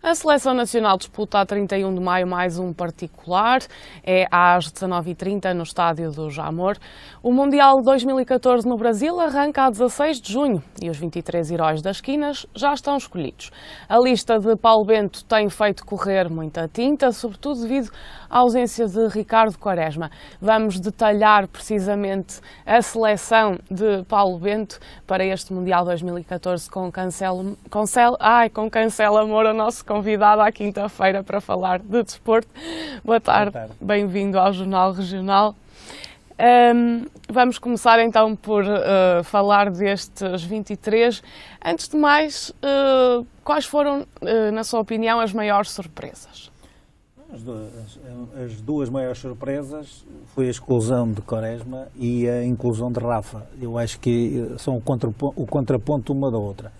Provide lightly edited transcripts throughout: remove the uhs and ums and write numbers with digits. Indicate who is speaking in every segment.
Speaker 1: A Seleção Nacional disputa a 31 de maio mais um particular, é às 19h30 no Estádio do Jamor. O Mundial 2014 no Brasil arranca a 16 de junho e os 23 heróis das esquinas já estão escolhidos. A lista de Paulo Bento tem feito correr muita tinta, sobretudo devido à ausência de Ricardo Quaresma. Vamos detalhar precisamente a seleção de Paulo Bento para este Mundial 2014 com Cancela Moura, nosso convidado à quinta-feira para falar de desporto. Boa tarde. Bem-vindo ao Jornal Regional. Vamos começar então por falar destes 23. Antes de mais, quais foram, na sua opinião, as maiores surpresas?
Speaker 2: As duas maiores surpresas foi a exclusão de Quaresma e a inclusão de Rafa. Eu acho que são o contraponto uma da outra.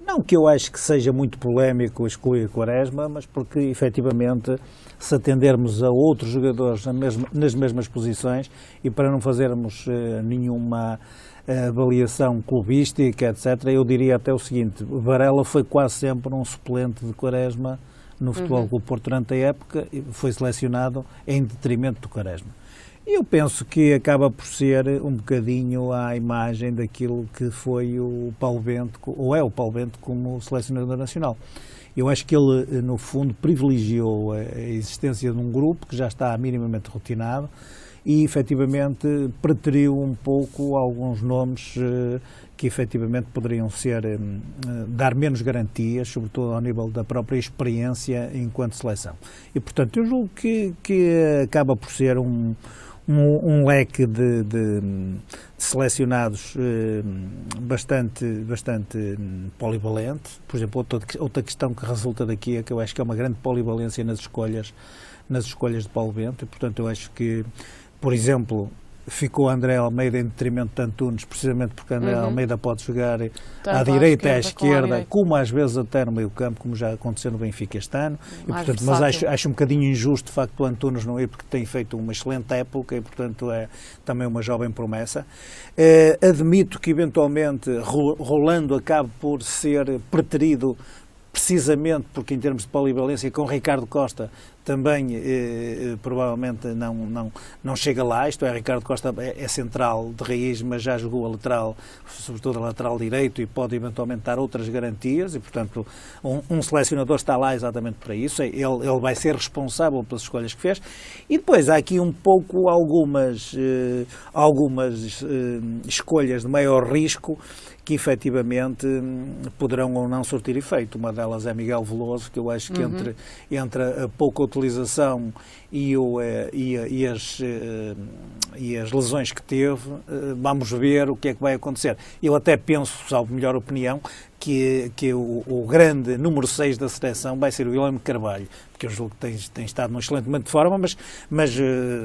Speaker 2: Não que eu acho que seja muito polémico excluir Quaresma, mas porque, efetivamente, se atendermos a outros jogadores nas mesmas posições e para não fazermos nenhuma avaliação clubística, etc., eu diria até o seguinte: Varela foi quase sempre um suplente de Quaresma no Futebol Clube Porto durante a época e foi selecionado em detrimento do Quaresma. Eu penso que acaba por ser um bocadinho à imagem daquilo que foi o Paulo Bento, ou é o Paulo Bento como selecionador nacional. Eu acho que ele, no fundo, privilegiou a existência de um grupo que já está minimamente rotinado e, efetivamente, preteriu um pouco alguns nomes que, efetivamente, poderiam dar menos garantias, sobretudo ao nível da própria experiência enquanto seleção. E, portanto, eu julgo que acaba por ser um leque de selecionados bastante polivalente. Por exemplo, outra questão que resulta daqui é que eu acho que é uma grande polivalência nas escolhas de Paulo Bento e, portanto, eu acho que, por exemplo, ficou André Almeida em detrimento de Antunes, precisamente porque André Almeida pode jogar à direita e à esquerda, como às vezes até no meio campo, como já aconteceu no Benfica este ano. E, portanto, mas acho um bocadinho injusto, de facto, o Antunes não ir, porque tem feito uma excelente época e, portanto, é também uma jovem promessa. Admito que, eventualmente, Rolando acabe por ser preterido, precisamente porque, em termos de polivalência, com Ricardo Costa também provavelmente não chega lá. Isto é, Ricardo Costa é central de raiz, mas já jogou a lateral, sobretudo a lateral direito, e pode eventualmente dar outras garantias, e, portanto, um selecionador está lá exatamente para isso. Ele vai ser responsável pelas escolhas que fez. E depois há aqui um pouco algumas escolhas de maior risco que efetivamente poderão ou não surtir efeito. Uma delas é Miguel Veloso, que eu acho que entre a pouca utilização e as lesões que teve, vamos ver o que é que vai acontecer. Eu até penso, salvo melhor opinião, que o grande número 6 da seleção vai ser o William Carvalho, porque eu julgo que tem estado num excelente momento de forma, mas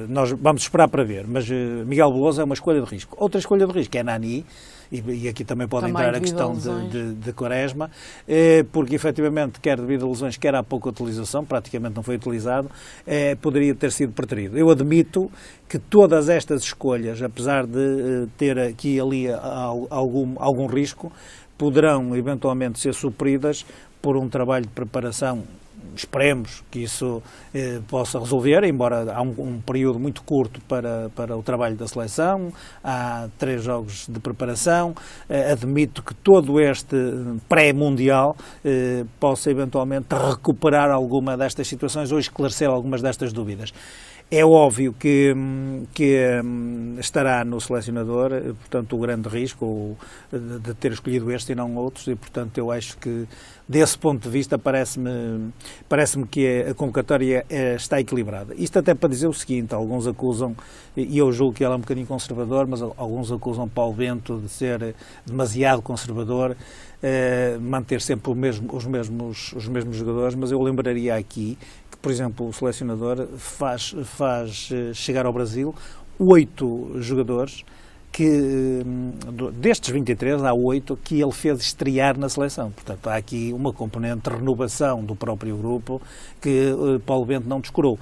Speaker 2: nós vamos esperar para ver. Mas Miguel Veloso é uma escolha de risco. Outra escolha de risco é Nani, e aqui também pode entrar a questão de Quaresma, porque efetivamente, quer devido a lesões, quer à pouca utilização, praticamente não foi utilizado, poderia ter sido preterido. Eu admito que todas estas escolhas, apesar de ter aqui e ali algum risco, poderão eventualmente ser supridas por um trabalho de preparação. Esperemos que isso possa resolver, embora há um período muito curto para o trabalho da seleção, há 3 jogos de preparação. Admito que todo este pré-mundial possa eventualmente recuperar alguma destas situações ou esclarecer algumas destas dúvidas. É óbvio que estará no selecionador, portanto, o grande risco de ter escolhido este e não outros, e, portanto, eu acho que, desse ponto de vista, parece-me que a convocatória está equilibrada. Isto até para dizer o seguinte: alguns acusam, e eu julgo que ele é um bocadinho conservador, mas alguns acusam Paulo Bento de ser demasiado conservador, manter sempre os mesmos jogadores, mas eu lembraria aqui que, por exemplo, o selecionador faz chegar ao Brasil 8 jogadores que, destes 23, há 8 que ele fez estrear na seleção. Portanto, há aqui uma componente de renovação do próprio grupo que Paulo Bento não descurou.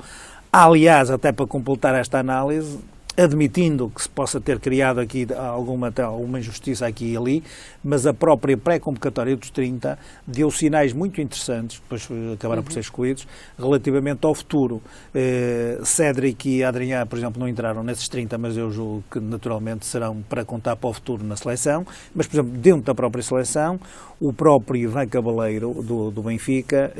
Speaker 2: Há, aliás, até para completar esta análise, admitindo que se possa ter criado aqui alguma injustiça aqui e ali, mas a própria pré-convocatória dos 30 deu sinais muito interessantes, depois acabaram por ser excluídos, relativamente ao futuro. Cédric e Adrián, por exemplo, não entraram nesses 30, mas eu julgo que naturalmente serão para contar para o futuro na seleção, mas, por exemplo, dentro da própria seleção, o próprio Ivan Cabaleiro, do Benfica,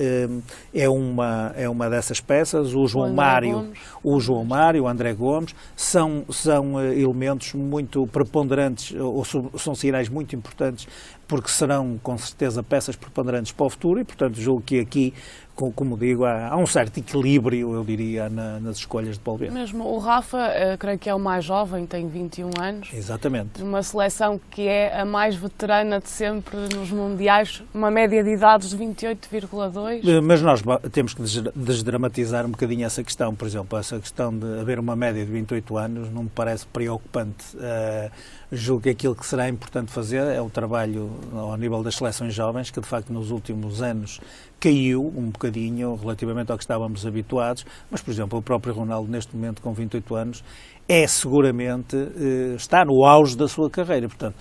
Speaker 2: é uma dessas peças, o João Mário, o André Gomes, são elementos muito preponderantes, ou são sinais muito importantes, porque serão com certeza peças preponderantes para o futuro e, portanto, julgo que aqui, como digo, há um certo equilíbrio, eu diria, nas escolhas de Paulo Bento.
Speaker 1: Mesmo o Rafa, creio que é o mais jovem, tem 21 anos.
Speaker 2: Exatamente.
Speaker 1: Uma seleção que é a mais veterana de sempre nos mundiais, uma média de idades de 28,2.
Speaker 2: Mas nós temos que desdramatizar um bocadinho essa questão, por exemplo, essa questão de haver uma média de 28 anos não me parece preocupante. Julgo que aquilo que será importante fazer é o trabalho ao nível das seleções jovens, que de facto nos últimos anos caiu um bocadinho relativamente ao que estávamos habituados, mas, por exemplo, o próprio Ronaldo, neste momento, com 28 anos, seguramente está no auge da sua carreira. Portanto,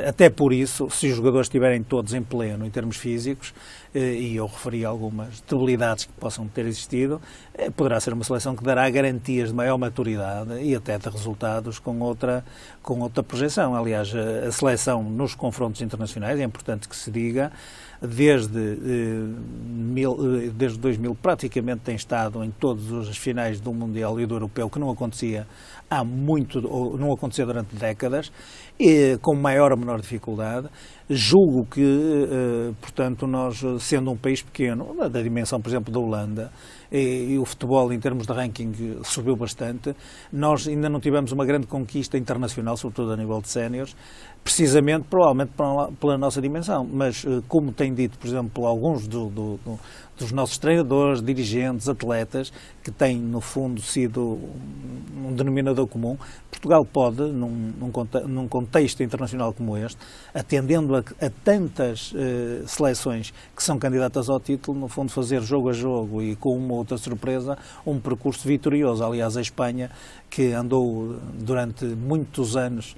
Speaker 2: até por isso, se os jogadores estiverem todos em pleno em termos físicos, e eu referi algumas debilidades que possam ter existido, poderá ser uma seleção que dará garantias de maior maturidade e até de resultados com outra projeção. Aliás, a seleção nos confrontos internacionais, é importante que se diga, desde 2000 praticamente tem estado em todas as finais do Mundial e do Europeu, que não acontecia não acontecia durante décadas, e com maior ou menor dificuldade. Julgo que, portanto, nós, sendo um país pequeno, da dimensão, por exemplo, da Holanda, e o futebol em termos de ranking subiu bastante, nós ainda não tivemos uma grande conquista internacional, sobretudo a nível de séniores, precisamente, provavelmente, pela nossa dimensão. Mas, como tem dito, por exemplo, alguns dos nossos treinadores, dirigentes, atletas, que têm, no fundo, sido um denominador comum, Portugal pode, num contexto internacional como este, atendendo a tantas seleções que são candidatas ao título, no fundo, fazer jogo a jogo e com uma ou outra surpresa, um percurso vitorioso. Aliás, a Espanha, que andou durante muitos anos,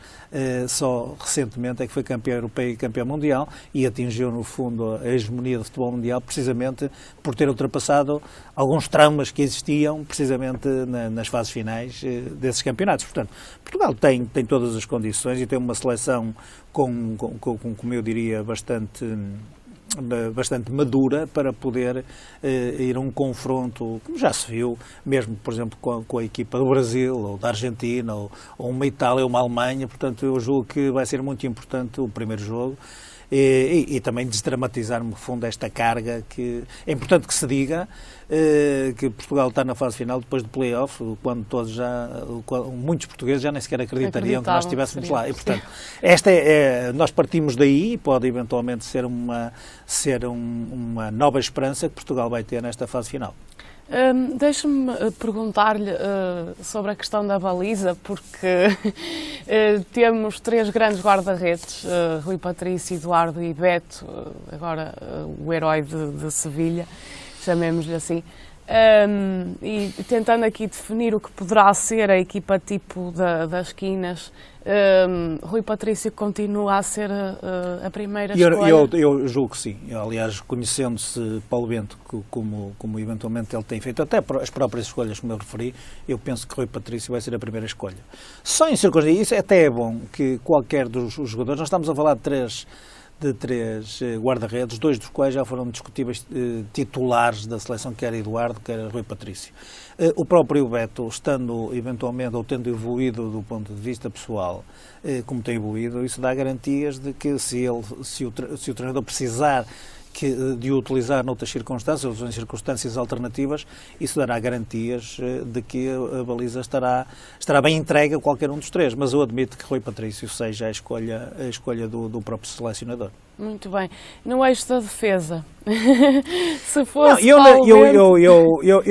Speaker 2: só recentemente é que foi campeã europeia e campeã mundial, e atingiu, no fundo, a hegemonia do futebol mundial, precisamente por ter ultrapassado alguns traumas que existiam, precisamente nas fases finais desses campeonatos. Portanto, Portugal tem todas as condições e tem uma seleção como eu diria, bastante madura para poder ir a um confronto, como já se viu, mesmo, por exemplo, com a equipa do Brasil, ou da Argentina, ou uma Itália, ou uma Alemanha. Portanto, eu julgo que vai ser muito importante o primeiro jogo. E também desdramatizar, no fundo, esta carga, que é importante que se diga que Portugal está na fase final depois do play-off, quando muitos portugueses já nem sequer acreditariam que nós estivéssemos lá. E, portanto, nós partimos daí e pode eventualmente ser uma nova esperança que Portugal vai ter nesta fase final.
Speaker 1: Deixe-me perguntar-lhe sobre a questão da baliza, porque temos 3 grandes guarda-redes, Rui Patrício, Eduardo e Beto, agora o herói de Sevilha, chamemos-lhe assim, e tentando aqui definir o que poderá ser a equipa tipo das esquinas. Rui Patrício continua a ser a primeira escolha?
Speaker 2: Eu julgo que sim. Aliás, conhecendo-se Paulo Bento, como eventualmente ele tem feito, até as próprias escolhas, como eu referi, eu penso que Rui Patrício vai ser a primeira escolha. Só em circunstâncias, isso até é bom, que qualquer dos jogadores, nós estamos a falar de três guarda-redes, 2 dos quais já foram discutíveis titulares da seleção, quer Eduardo, quer Rui Patrício. O próprio Beto, estando eventualmente ou tendo evoluído do ponto de vista pessoal, como tem evoluído, isso dá garantias de que se o treinador precisar de o utilizar noutras circunstâncias, ou em circunstâncias alternativas, isso dará garantias de que a baliza estará bem entregue a qualquer um dos 3, mas eu admito que Rui Patrício seja a escolha do próprio selecionador.
Speaker 1: Muito bem. No eixo da defesa, se fosse
Speaker 2: eu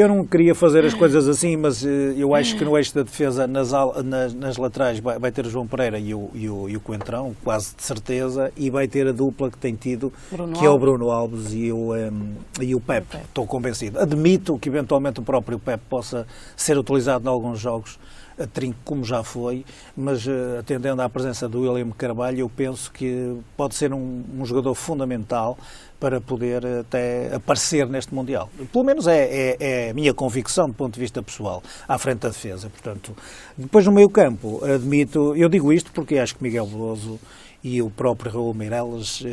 Speaker 2: não queria fazer as coisas assim, mas eu acho que no eixo da defesa, nas laterais, vai ter o João Pereira e o Coentrão, quase de certeza, e vai ter a dupla que tem tido, é o Bruno Alves e o Pepe. Estou convencido. Admito que eventualmente o próprio Pepe possa ser utilizado em alguns jogos a trinco como já foi, mas atendendo à presença do William Carvalho, eu penso que pode ser um jogador fundamental para poder até aparecer neste Mundial. Pelo menos é a minha convicção do ponto de vista pessoal, à frente da defesa. Portanto, depois no meio-campo, admito, eu digo isto porque acho que Miguel Veloso e o próprio Raul Meireles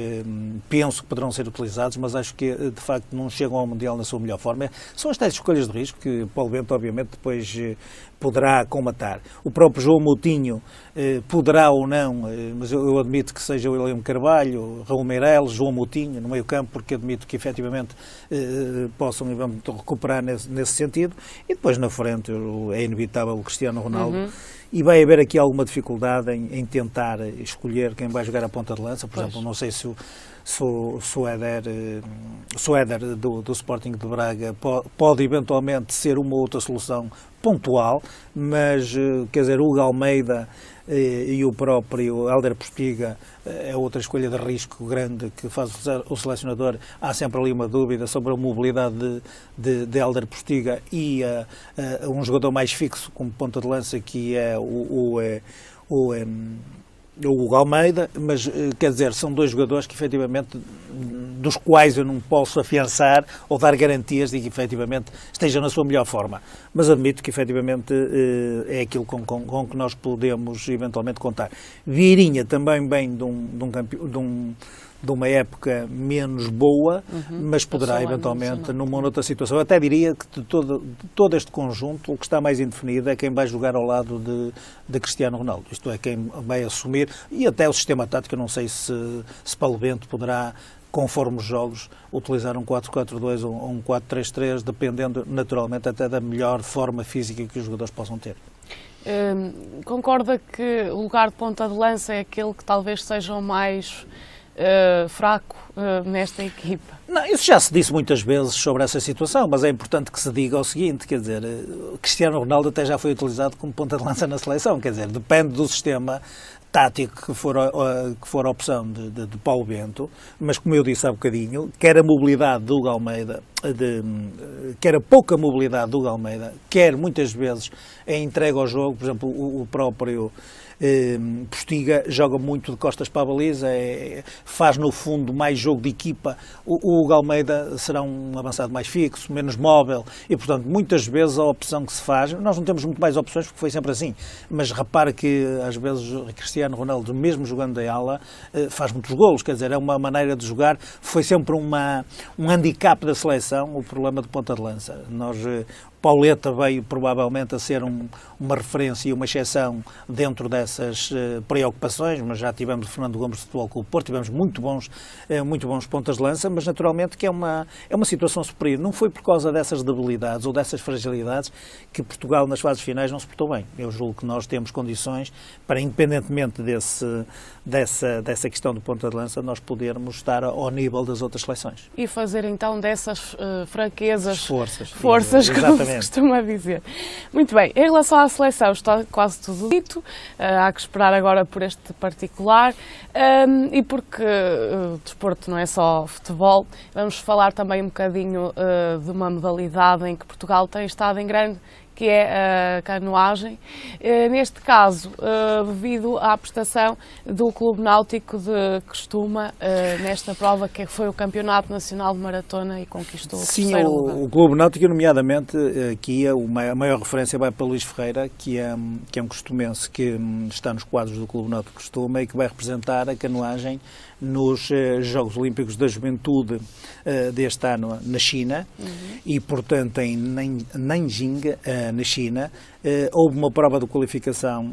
Speaker 2: penso que poderão ser utilizados, mas acho que de facto não chegam ao Mundial na sua melhor forma. São as tais escolhas de risco que Paulo Bento obviamente depois poderá comatar. O próprio João Moutinho poderá ou não, mas eu admito que seja o William Carvalho, Raul Meireles, João Moutinho no meio campo, porque admito que efetivamente possam recuperar nesse sentido. E depois na frente é inevitável o Cristiano Ronaldo. E vai haver aqui alguma dificuldade em tentar escolher quem vai jogar a ponta de lança. Por exemplo, não sei se o Éder do Sporting de Braga pode eventualmente ser uma outra solução pontual, mas, quer dizer, o Hugo Almeida e o próprio Hélder Postiga é outra escolha de risco grande que faz o selecionador. Há sempre ali uma dúvida sobre a mobilidade de Hélder Postiga e um jogador mais fixo como ponta de lança, que é o Hugo Almeida, mas quer dizer, são dois jogadores que efetivamente, dos quais eu não posso afiançar ou dar garantias de que efetivamente estejam na sua melhor forma, mas admito que efetivamente é aquilo com que nós podemos eventualmente contar. Vieirinha também vem de uma época menos boa, mas poderá eventualmente, numa outra situação. Eu até diria que de todo este conjunto, o que está mais indefinido é quem vai jogar ao lado de Cristiano Ronaldo. Isto é, quem vai assumir, e até o sistema tático. Eu não sei se Paulo Bento poderá, conforme os jogos, utilizar um 4-4-2 ou um 4-3-3, dependendo naturalmente até da melhor forma física que os jogadores possam ter.
Speaker 1: Concorda que o lugar de ponta de lança é aquele que talvez seja o mais fraco nesta equipa?
Speaker 2: Não, isso já se disse muitas vezes sobre essa situação, mas é importante que se diga o seguinte, quer dizer, Cristiano Ronaldo até já foi utilizado como ponta de lança na seleção, quer dizer, depende do sistema tático que for a opção de Paulo Bento, mas como eu disse há bocadinho, quer a mobilidade do Hugo Almeida, quer a pouca mobilidade do Hugo Almeida, quer muitas vezes a entrega ao jogo, por exemplo, o próprio Postiga joga muito de costas para a baliza, faz no fundo mais jogo de equipa. O Hugo Almeida será um avançado mais fixo, menos móvel e, portanto, muitas vezes a opção que se faz, nós não temos muito mais opções porque foi sempre assim, mas repara que às vezes Cristiano Ronaldo, mesmo jogando em ala, faz muitos golos, quer dizer, é uma maneira de jogar, foi sempre um handicap da seleção, o problema de ponta de lança. Pauleta veio provavelmente a ser uma referência e uma exceção dentro dessas preocupações, mas já tivemos o Fernando Gomes do Futebol Clube do Porto, tivemos muito bons pontas de lança, mas naturalmente que é uma situação superior. Não foi por causa dessas debilidades ou dessas fragilidades que Portugal nas fases finais não se portou bem. Eu julgo que nós temos condições para, independentemente dessa questão do ponta de lança, nós podermos estar ao nível das outras seleções.
Speaker 1: E fazer então dessas fraquezas,
Speaker 2: forças,
Speaker 1: como se costuma dizer. Muito bem, em relação à seleção está quase tudo dito, há que esperar agora por este particular e porque o desporto não é só futebol, vamos falar também um bocadinho de uma modalidade em que Portugal tem estado em grande, que é a canoagem, neste caso devido à prestação do Clube Náutico de Costuma nesta prova que foi o Campeonato Nacional de Maratona e conquistou o terceiro lugar.
Speaker 2: O Clube Náutico, nomeadamente aqui a maior referência vai para Luís Ferreira, que é um costumense que está nos quadros do Clube Náutico de Costuma e que vai representar a canoagem nos Jogos Olímpicos da Juventude deste ano na China e, portanto, em Nanjing, na China, houve uma prova de qualificação,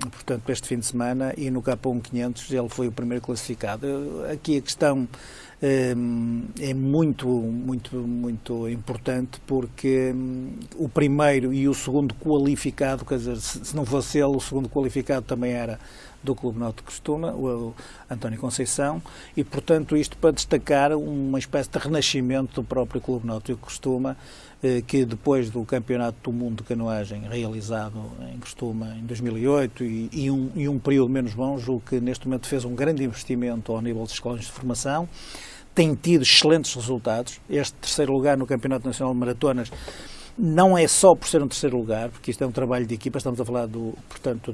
Speaker 2: portanto, para este fim de semana e no K1 500 ele foi o primeiro classificado. Aqui a questão é muito importante porque o primeiro e o segundo qualificado, quer dizer, se não fosse ele, o segundo qualificado também era do Clube Náutico de Costuma, o António Conceição, e portanto isto para destacar uma espécie de renascimento do próprio Clube Náutico de Costuma, que depois do Campeonato do Mundo de Canoagem realizado em Costuma em 2008 e um período menos bom, julgo que neste momento fez um grande investimento ao nível das escolas de formação, tem tido excelentes resultados. Este terceiro lugar no Campeonato Nacional de Maratonas não é só por ser um terceiro lugar, porque isto é um trabalho de equipa, estamos a falar, portanto,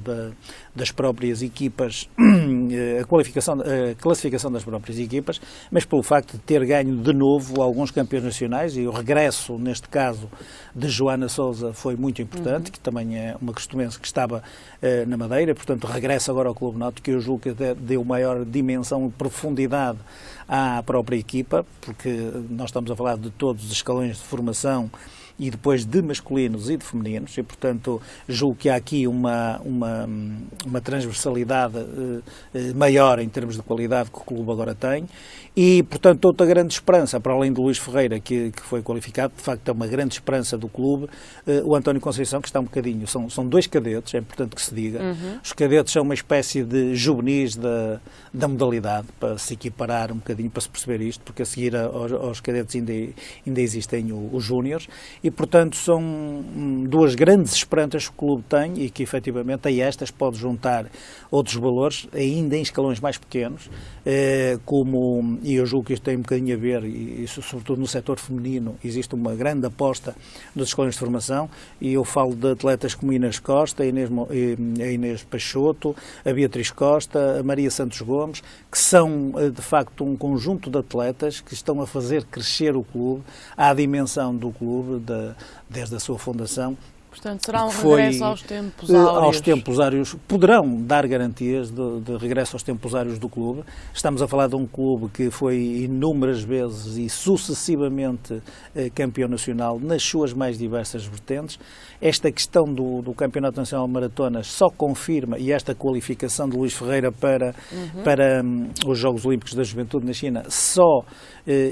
Speaker 2: das próprias equipas, a classificação das próprias equipas, mas pelo facto de ter ganho de novo alguns campeões nacionais, e o regresso, neste caso, de Joana Sousa foi muito importante, que também é uma costumense que estava na Madeira, portanto regressa agora ao Clube Náutico, que eu julgo que deu maior dimensão e profundidade à própria equipa, porque nós estamos a falar de todos os escalões de formação e depois de masculinos e de femininos, e portanto julgo que há aqui uma transversalidade maior em termos de qualidade que o clube agora tem, e portanto outra grande esperança, para além do Luís Ferreira que foi qualificado, de facto é uma grande esperança do clube, o António Conceição, que está um bocadinho, são dois cadetes, é importante que se diga, os cadetes são uma espécie de juvenis da modalidade, para se equiparar um bocadinho, para se perceber isto, porque a seguir aos cadetes ainda existem os júniores, e portanto são duas grandes esperanças que o clube tem e que efetivamente a estas pode juntar outros valores, ainda em escalões mais pequenos, e eu julgo que isto tem um bocadinho a ver, e isso, sobretudo no setor feminino, existe uma grande aposta nos escalões de formação, e eu falo de atletas como Inês Costa, a Inês Peixoto, a Beatriz Costa, a Maria Santos Gomes, que são de facto um conjunto de atletas que estão a fazer crescer o clube, à dimensão do clube, desde a sua fundação.
Speaker 1: Portanto, será um regresso aos tempos áureos?
Speaker 2: Aos tempos áureos, poderão dar garantias de regresso aos tempos áureos do clube. Estamos a falar de um clube que foi inúmeras vezes e sucessivamente campeão nacional nas suas mais diversas vertentes. Esta questão do Campeonato Nacional de Maratonas só confirma, e esta qualificação de Luís Ferreira para os Jogos Olímpicos da Juventude na China só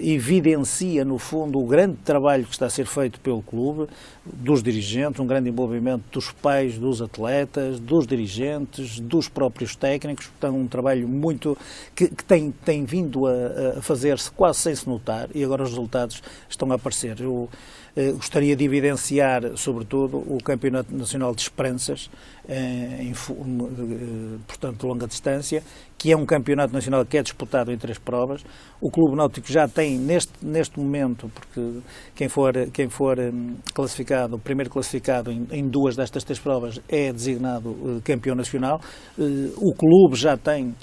Speaker 2: evidencia, no fundo, o grande trabalho que está a ser feito pelo clube, dos dirigentes, um grande envolvimento dos pais, dos atletas, dos dirigentes, dos próprios técnicos, portanto um trabalho muito que tem vindo a fazer-se quase sem se notar, e agora os resultados estão a aparecer. Eu gostaria de evidenciar, sobretudo, o Campeonato Nacional de Esperanças, portanto de longa distância, que é um campeonato nacional que é disputado em 3 provas. O Clube Náutico já tem, neste momento, porque quem for classificado, o primeiro classificado em 2 destas 3 provas é designado campeão nacional. O clube já tem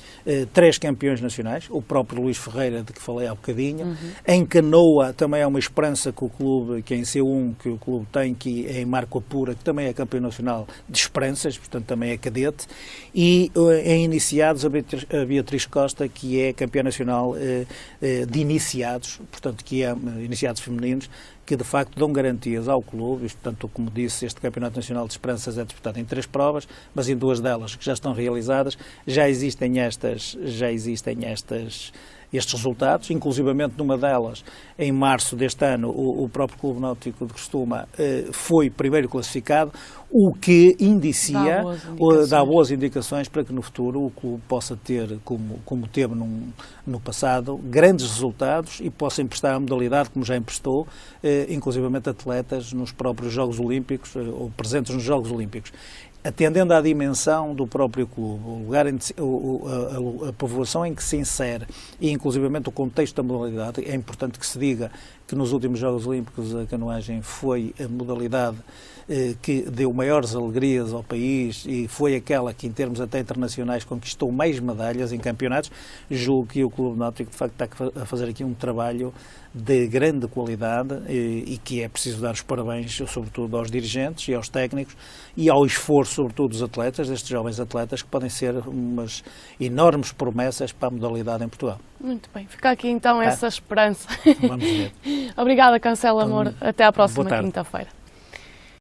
Speaker 2: 3 campeões nacionais, o próprio Luís Ferreira, de que falei há bocadinho. Em canoa também há uma esperança que o clube, que é em C1, que o clube tem, que é em Marco Apura, que também é campeão nacional de esperanças, portanto também é cadete. E em iniciados, a Beatriz Costa, que é campeã nacional de iniciados, portanto que é iniciados femininos, que de facto dão garantias ao clube, e, portanto, como disse, este Campeonato Nacional de Esperanças é disputado em 3 provas, mas em 2 delas que já estão realizadas, já existem estes resultados, inclusivamente numa delas, em março deste ano, o próprio Clube Náutico de Criciúma foi primeiro classificado, o que indicia, dá boas indicações para que no futuro o clube possa ter, como teve no passado, grandes resultados e possa emprestar a modalidade, como já emprestou, inclusivamente atletas nos próprios Jogos Olímpicos, ou presentes nos Jogos Olímpicos. Atendendo à dimensão do próprio clube, o lugar a povoação em que se insere e inclusivamente o contexto da modalidade, é importante que se diga que nos últimos Jogos Olímpicos a canoagem foi a modalidade que deu maiores alegrias ao país e foi aquela que, em termos até internacionais, conquistou mais medalhas em campeonatos. Julgo que o Clube Náutico, de facto, está a fazer aqui um trabalho de grande qualidade e que é preciso dar os parabéns, sobretudo aos dirigentes e aos técnicos e ao esforço, sobretudo, dos atletas, destes jovens atletas, que podem ser umas enormes promessas para a modalidade em Portugal.
Speaker 1: Muito bem, fica aqui então essa esperança.
Speaker 2: Vamos ver.
Speaker 1: Obrigada, Cancela Amor. Até à próxima quinta-feira.